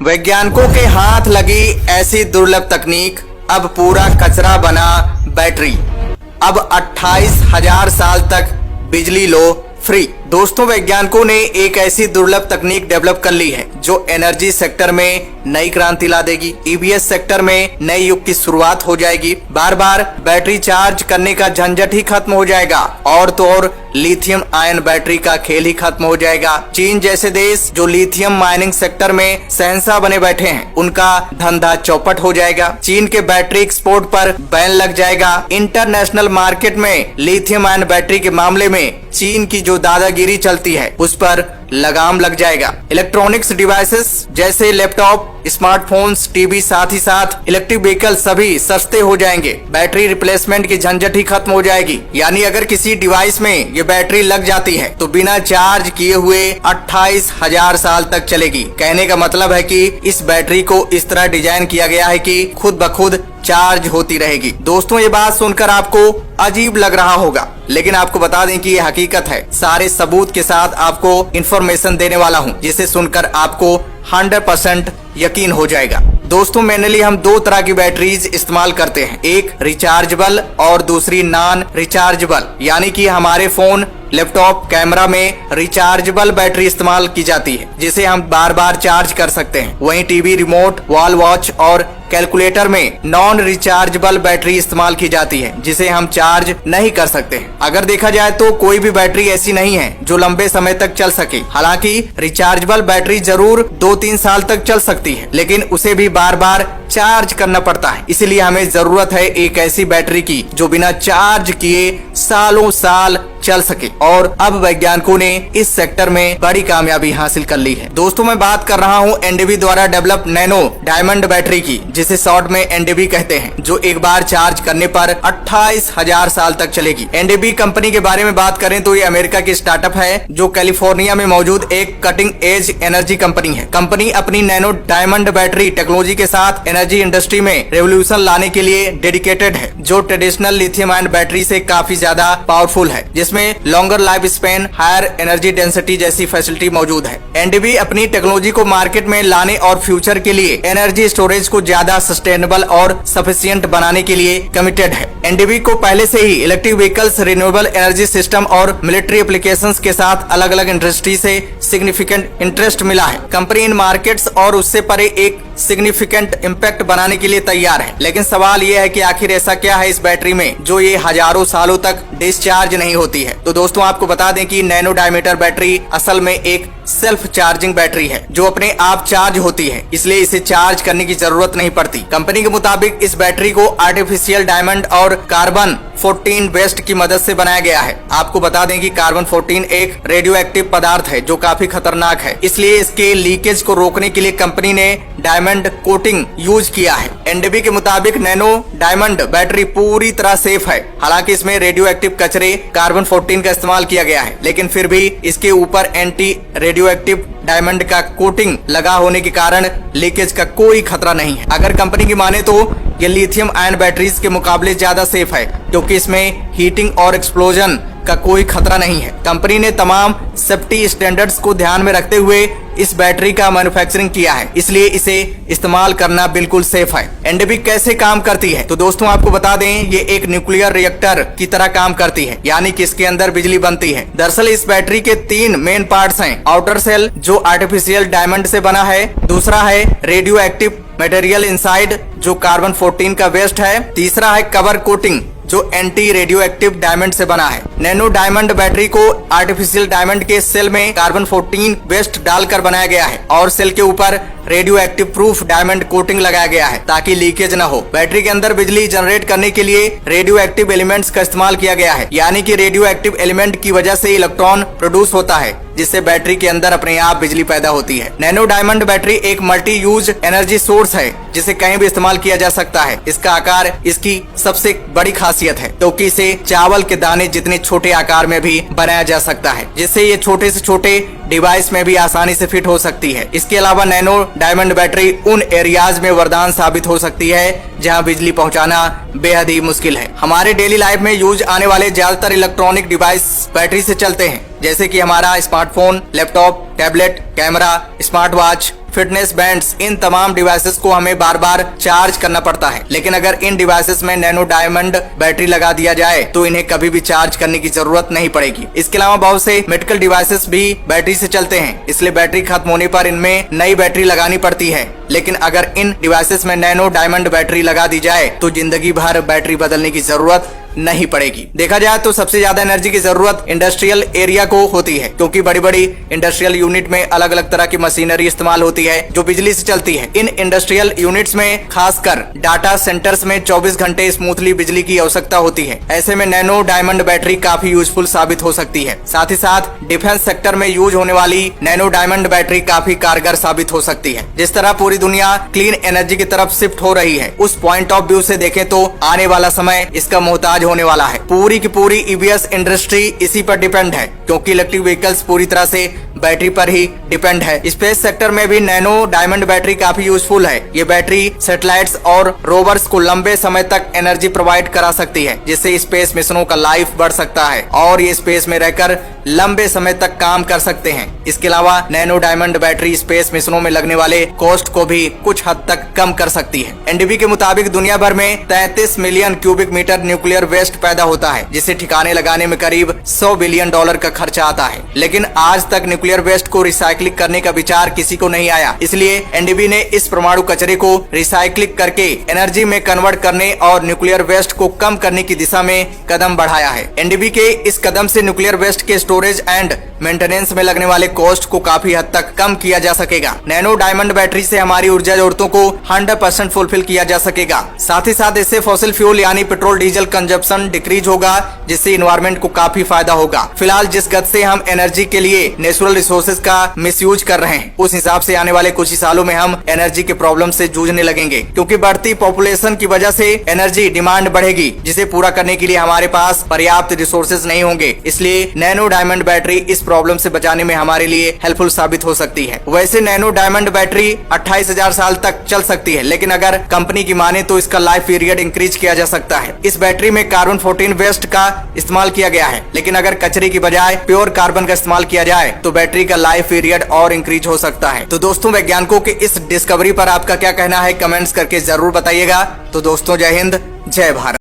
वैज्ञानिकों के हाथ लगी ऐसी दुर्लभ तकनीक, अब पूरा कचरा बना बैटरी। अब 28,000 साल तक बिजली लो फ्री। दोस्तों, वैज्ञानिकों ने एक ऐसी दुर्लभ तकनीक डेवलप कर ली है जो एनर्जी सेक्टर में नई क्रांति ला देगी। ईवीएस सेक्टर में नए युग की शुरुआत हो जाएगी। बार बार बैटरी चार्ज करने का झंझट ही खत्म हो जाएगा और तो और लिथियम आयन बैटरी का खेल ही खत्म हो जाएगा। चीन जैसे देश जो लिथियम माइनिंग सेक्टर में शहंशाह बने बैठे हैं, उनका धंधा चौपट हो जाएगा। चीन के बैटरी एक्सपोर्ट पर बैन लग जाएगा। इंटरनेशनल मार्केट में लिथियम आयन बैटरी के मामले में चीन की जो दादागिरी चलती है उस पर लगाम लग जाएगा। इलेक्ट्रॉनिक्स डिवाइसेस जैसे लैपटॉप, स्मार्टफोन्स, टीवी, साथ ही साथ इलेक्ट्रिक व्हीकल सभी सस्ते हो जाएंगे। बैटरी रिप्लेसमेंट की झंझट ही खत्म हो जाएगी। यानी अगर किसी डिवाइस में ये बैटरी लग जाती है तो बिना चार्ज किए हुए 28,000 साल तक चलेगी। कहने का मतलब है कि इस बैटरी को इस तरह डिजाइन किया गया है कि खुद ब खुद चार्ज होती रहेगी। दोस्तों, ये बात सुनकर आपको अजीब लग रहा होगा, लेकिन आपको बता दें कि ये हकीकत है। सारे सबूत के साथ आपको इंफॉर्मेशन देने वाला हूँ, जिसे सुनकर आपको 100% यकीन हो जाएगा। दोस्तों, मेनली हम दो तरह की बैटरीज इस्तेमाल करते हैं, एक रिचार्जेबल और दूसरी नॉन रिचार्जेबल। यानी कि हमारे फोन, लैपटॉप, कैमरा में रिचार्जेबल बैटरी इस्तेमाल की जाती है, जिसे हम बार बार चार्ज कर सकते हैं। वहीं टीवी, रिमोट, वॉल वॉच और कैलकुलेटर में नॉन रिचार्जेबल बैटरी इस्तेमाल की जाती है, जिसे हम चार्ज नहीं कर सकते हैं। अगर देखा जाए तो कोई भी बैटरी ऐसी नहीं है जो लंबे समय तक चल सके। हालांकि रिचार्जेबल बैटरी जरूर 2-3 साल तक चल सकती है, लेकिन उसे भी बार बार चार्ज करना पड़ता है। इसलिए हमें जरूरत है एक ऐसी बैटरी की जो बिना चार्ज किए सालों साल चल सके। और अब वैज्ञानिकों ने इस सेक्टर में बड़ी कामयाबी हासिल कर ली है। दोस्तों, मैं बात कर रहा हूँ एनडीबी द्वारा डेवलप नैनो डायमंड बैटरी की, जिसे शॉर्ट में एनडीबी कहते हैं, जो एक बार चार्ज करने पर 28,000 साल तक चलेगी। एनडीबी कंपनी के बारे में बात करें तो ये अमेरिका की स्टार्टअप है जो कैलिफोर्निया में मौजूद एक कटिंग एज एनर्जी कंपनी है। कंपनी अपनी नैनो डायमंड बैटरी टेक्नोलॉजी के साथ एनर्जी इंडस्ट्री में रेवोल्यूशन लाने के लिए डेडिकेटेड है, जो ट्रेडिशनल लिथियम आयन बैटरी से काफी ज्यादा पावरफुल है, जिसमें longer life span, higher energy density जैसी फैसिलिटी मौजूद है। एनडीबी अपनी टेक्नोलॉजी को मार्केट में लाने और फ्यूचर के लिए एनर्जी स्टोरेज को ज्यादा सस्टेनेबल और सफिशिएंट बनाने के लिए कमिटेड है। एनडीबी को पहले से ही electric vehicles, renewable energy system और मिलिट्री एप्लीकेशंस के साथ अलग अलग इंडस्ट्री से सिग्निफिकेंट इंटरेस्ट मिला है। कंपनी इन मार्केट्स और उससे परे एक सिग्निफिकेंट इम्पैक्ट बनाने के लिए तैयार है। लेकिन सवाल ये है कि आखिर ऐसा क्या है इस बैटरी में जो ये हजारों सालों तक डिस्चार्ज नहीं होती है। तो दोस्तों, आपको बता दें कि नैनो डायमीटर बैटरी असल में एक सेल्फ चार्जिंग बैटरी है जो अपने आप चार्ज होती है, इसलिए इसे चार्ज करने की जरूरत नहीं पड़ती। कंपनी के मुताबिक इस बैटरी को आर्टिफिशियल डायमंड और कार्बन 14 वेस्ट की मदद से बनाया गया है। आपको बता दें कि कार्बन 14 एक रेडियो एक्टिव पदार्थ है जो काफी खतरनाक है, इसलिए इसके लीकेज को रोकने के लिए कंपनी ने डायमंड कोटिंग यूज किया है। एनडीबी के मुताबिक नैनो डायमंड बैटरी पूरी तरह सेफ है। हालांकि इसमें रेडियो एक्टिव कचरे कार्बन 14 का इस्तेमाल किया गया है, लेकिन फिर भी इसके ऊपर एंटी रेडियो एक्टिव डायमंड का कोटिंग लगा होने के कारण लीकेज का कोई खतरा नहीं है। अगर कंपनी की माने तो ये लिथियम आयन बैटरीज के मुकाबले ज्यादा सेफ है, क्योंकि इसमें हीटिंग और एक्सप्लोजन का कोई खतरा नहीं है। कंपनी ने तमाम सेफ्टी स्टैंडर्ड्स को ध्यान में रखते हुए इस बैटरी का मैन्युफैक्चरिंग किया है, इसलिए इसे इस्तेमाल करना बिल्कुल सेफ है। एनडीबी कैसे काम करती है तो दोस्तों, आपको बता दें ये एक न्यूक्लियर रिएक्टर की तरह काम करती है, यानी कि इसके अंदर बिजली बनती है। दरअसल इस बैटरी के 3 मेन पार्ट्स हैं। आउटर सेल जो आर्टिफिशियल डायमंड से बना है, दूसरा है रेडियो एक्टिव मटेरियल इनसाइड जो कार्बन 14 का वेस्ट है, तीसरा है कवर कोटिंग जो एंटी रेडियो एक्टिव डायमंड से बना है। नैनो डायमंड बैटरी को आर्टिफिशियल डायमंड के सेल में कार्बन 14 वेस्ट डालकर बनाया गया है और सेल के ऊपर radio active proof diamond coating लगाया गया है ताकि लीकेज न हो। बैटरी के अंदर बिजली जनरेट करने के लिए रेडियो एक्टिव एलिमेंट्स का इस्तेमाल किया गया है, यानी कि रेडियो एक्टिव एलिमेंट की वजह से इलेक्ट्रॉन प्रोड्यूस होता है, जिससे बैटरी के अंदर अपने आप बिजली पैदा होती है। नैनो डायमंड बैटरी एक मल्टी यूज एनर्जी सोर्स है जिसे कहीं भी इस्तेमाल किया जा सकता है। इसका आकार इसकी सबसे बड़ी खासियत है, क्योंकि इसे चावल के दाने जितने छोटे आकार में भी बनाया जा सकता है, जिससे ये छोटे से छोटे डिवाइस में भी आसानी से फिट हो सकती है। इसके अलावा नैनो डायमंड बैटरी उन एरियाज में वरदान साबित हो सकती है जहां बिजली पहुंचाना बेहद ही मुश्किल है। हमारे डेली लाइफ में यूज आने वाले ज्यादातर इलेक्ट्रॉनिक डिवाइस बैटरी से चलते हैं, जैसे कि हमारा smartphone, laptop, tablet, camera, smart watch, fitness bands, इन तमाम डिवाइसेस को हमें बार बार चार्ज करना पड़ता है। लेकिन अगर इन डिवाइसेस में नैनो डायमंड बैटरी लगा दिया जाए तो इन्हें कभी भी चार्ज करने की जरूरत नहीं पड़ेगी। इसके अलावा बहुत से मेडिकल डिवाइसेस भी बैटरी से चलते हैं, इसलिए बैटरी खत्म होने पर इनमें नई बैटरी लगानी पड़ती है। लेकिन अगर इन डिवाइसेस में नैनो डायमंड बैटरी लगा दी जाए तो जिंदगी भर बैटरी बदलने की जरूरत नहीं पड़ेगी। देखा जाए तो सबसे ज्यादा एनर्जी की जरूरत इंडस्ट्रियल एरिया को होती है, क्योंकि बड़ी बड़ी इंडस्ट्रियल यूनिट में अलग अलग तरह की मशीनरी इस्तेमाल होती है जो बिजली से चलती है। इन इंडस्ट्रियल यूनिट्स में खासकर डाटा सेंटर्स में 24 घंटे स्मूथली बिजली की आवश्यकता होती है। ऐसे में नैनो डायमंड बैटरी काफी यूजफुल साबित हो सकती है। साथ ही साथ डिफेंस सेक्टर में यूज होने वाली नैनो डायमंड बैटरी काफी कारगर साबित हो सकती है। जिस तरह पूरी दुनिया क्लीन एनर्जी की तरफ शिफ्ट हो रही है, उस पॉइंट ऑफ व्यू से देखें तो आने वाला समय इसका मोहताज होने वाला है। पूरी की पूरी ईवीएस इंडस्ट्री इसी पर डिपेंड है, क्योंकि इलेक्ट्रिक व्हीकल्स पूरी तरह से बैटरी पर ही डिपेंड है। स्पेस सेक्टर में भी नैनो डायमंड बैटरी काफी यूजफुल है। ये बैटरी सैटेलाइट्स और रोवर्स को लंबे समय तक एनर्जी प्रोवाइड करा सकती है, जिससे स्पेस मिशनों का लाइफ बढ़ सकता है और ये स्पेस में रहकर लंबे समय तक काम कर सकते हैं। इसके अलावा नैनो डायमंड बैटरी स्पेस मिशनों में लगने वाले कॉस्ट को भी कुछ हद तक कम कर सकती है। एनडीबी के मुताबिक दुनिया भर में 33 million cubic metre nuclear waste पैदा होता है, जिसे ठिकाने लगाने में करीब $100 बिलियन का खर्चा आता है। लेकिन आज तक न्यूक्लियर वेस्ट को रिसाइक्लिंग करने का विचार किसी को नहीं आया। इसलिए एनडीबी ने इस परमाणु कचरे को रिसाइक्लिंग करके एनर्जी में कन्वर्ट करने और न्यूक्लियर वेस्ट को कम करने की दिशा में कदम बढ़ाया है। एनडीबी के इस कदम से न्यूक्लियर वेस्ट के स्टोरेज एंड मेंटेनेंस में लगने वाले कॉस्ट को काफी हद तक कम किया जा सकेगा। नैनो डायमंड बैटरी से हमारी ऊर्जा जरूरतों को 100% फुलफिल किया जा सकेगा। साथ ही साथ इससे फॉसिल फ्यूल यानी पेट्रोल डीजल कंजप्शन डिक्रीज होगा, जिससे इन्वायरमेंट को काफी फायदा होगा। फिलहाल जिस गति से हम एनर्जी के लिए नेचुरल रिसोर्सेज का मिसयूज कर रहे हैं, उस हिसाब से आने वाले कुछ ही सालों में हम एनर्जी के प्रॉब्लम से जूझने लगेंगे, क्योंकि बढ़ती पॉपुलेशन की वजह से एनर्जी डिमांड बढ़ेगी, जिसे पूरा करने के लिए हमारे पास पर्याप्त रिसोर्सेज नहीं होंगे। इसलिए नैनो डायमंड बैटरी इस प्रॉब्लम से बचाने में हमारे लिए हेल्पफुल साबित हो सकती है। वैसे नैनो डायमंड बैटरी 28,000 साल तक चल सकती है, लेकिन अगर कंपनी की माने तो इसका लाइफ पीरियड इंक्रीज किया जा सकता है। इस बैटरी में कार्बन 14 वेस्ट का इस्तेमाल किया गया है, लेकिन अगर कचरे की बजाय प्योर कार्बन का इस्तेमाल किया जाए तो बैटरी का लाइफ पीरियड और इंक्रीज हो सकता है। तो दोस्तों, वैज्ञानिकों के इस डिस्कवरी पर आपका क्या कहना है, कमेंट्स करके जरूर बताइएगा। तो दोस्तों, जय हिंद, जय भारत।